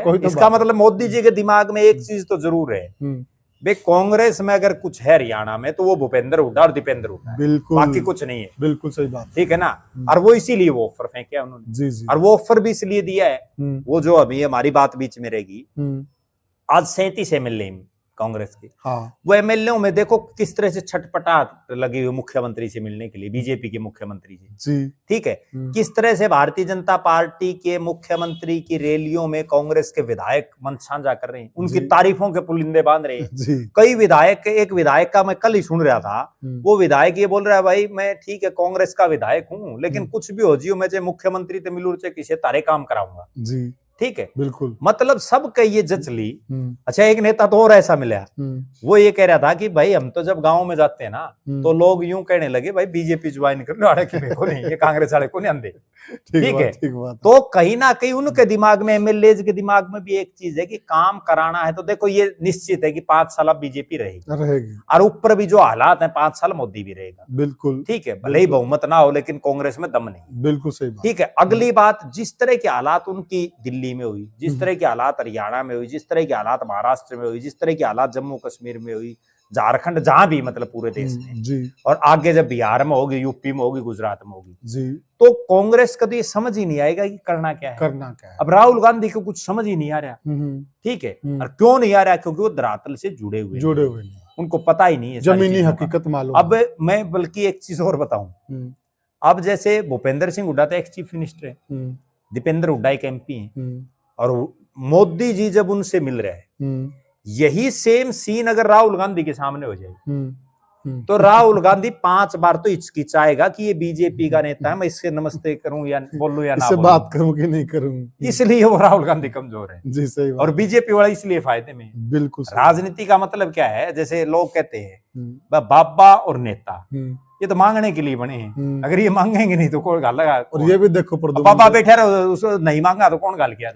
इसका मतलब मोदी जी के दिमाग में एक चीज तो जरूर है, भाई कांग्रेस में अगर कुछ है हरियाणा में तो वो भूपेंद्र हुड्डा और दीपेंद्र हुड्डा है, बिल्कुल, बाकी कुछ नहीं है। बिल्कुल सही बात, ठीक है ना। और वो इसीलिए वो ऑफर फेंका उन्होंने। जी जी। और वो ऑफर भी इसलिए दिया है, वो जो अभी हमारी बात बीच में रहेगी, आज 37 एमएलए कांग्रेस के, हाँ। वो एमएलए में देखो किस तरह से छटपटाहट लगी हुई मुख्यमंत्री से मिलने के लिए, बीजेपी के मुख्यमंत्री से। जी। ठीक है, किस तरह से भारतीय जनता पार्टी के मुख्यमंत्री की रैलियों में कांग्रेस के विधायक मंच साझा कर रहे हैं, उनकी तारीफों के पुलिंदे बांध रहे हैं। कई विधायक, एक विधायक का मैं कल ही सुन रहा था, वो विधायक ये बोल रहा है, भाई मैं ठीक है कांग्रेस का विधायक हूं, लेकिन कुछ भी हो जियो मैं चाहे मुख्यमंत्री ते मिलूर चाहे किसी तारे काम कराऊंगा। जी ठीक है, बिल्कुल। मतलब सब का ये जच ली। अच्छा, एक नेता तो और ऐसा मिला, वो ये कह रहा था कि भाई हम तो जब गांव में जाते हैं ना तो लोग यूं कहने लगे, भाई बीजेपी ज्वाइन करने वाले को नहीं, ये कांग्रेस वाले को नहीं आंदे। ठीक है, तो कहीं ना कहीं उनके दिमाग में, एमएलए के दिमाग में भी एक चीज है कि काम कराना है तो देखो ये निश्चित है कि 5 साल अब बीजेपी रहेगी, और ऊपर भी जो हालात है 5 साल मोदी भी रहेगा। बिल्कुल ठीक है, भले ही बहुमत ना हो लेकिन कांग्रेस में दम नहीं। बिल्कुल सही बात। ठीक है, अगली बात, जिस तरह के हालात उनकी दिल्ली में हुई, जिस तरह की हालात हरियाणा में हुई, जिस तरह की हालात महाराष्ट्र में हुई, जिस तरह की हालात जम्मू कश्मीर में हुई, झारखंड, जहां भी मतलब पूरे देश में जी, और आगे जब बिहार में होगी, यूपी में होगी, गुजरात में होगी जी, तो कांग्रेस का तो ये समझ ही नहीं आएगा कि करना क्या है। अब राहुल गांधी को कुछ समझ ही नहीं आ रहा। ठीक है, और क्यों नहीं आ रहा? क्योंकि वो धरातल से जुड़े हुए नहीं, उनको पता ही नहीं है, जमीनी हकीकत मालूम। अब मैं बल्कि एक चीज और बताऊं, अब जैसे भूपेंद्र सिंह हुड्डा तो एक्स चीफ मिनिस्टर है, दीपेंद्र हुड्डा एक एमपी है, और मोदी जी जब उनसे मिल रहे हैं, यही सेम सीन अगर राहुल गांधी के सामने हो जाए तो राहुल गांधी 5 बार तो हिचकिचाएगा कि ये बीजेपी का नेता है, मैं इससे नमस्ते करूं या बोलूं या ना बोलूं, बात करूं कि नहीं करूं। इसलिए वो राहुल गांधी कमजोर है जी, सही बात। और बीजेपी वाला इसलिए फायदे में। बिल्कुल। राजनीति का मतलब क्या है, जैसे लोग कहते हैं बाबा और नेता ये तो मांगने के लिए बने हैं, अगर ये मांगेंगे नहीं तो कौन गाल लगा। और ये भी देखो, बाबा बैठे रहो, नहीं मांगा तो कौन गाल किया।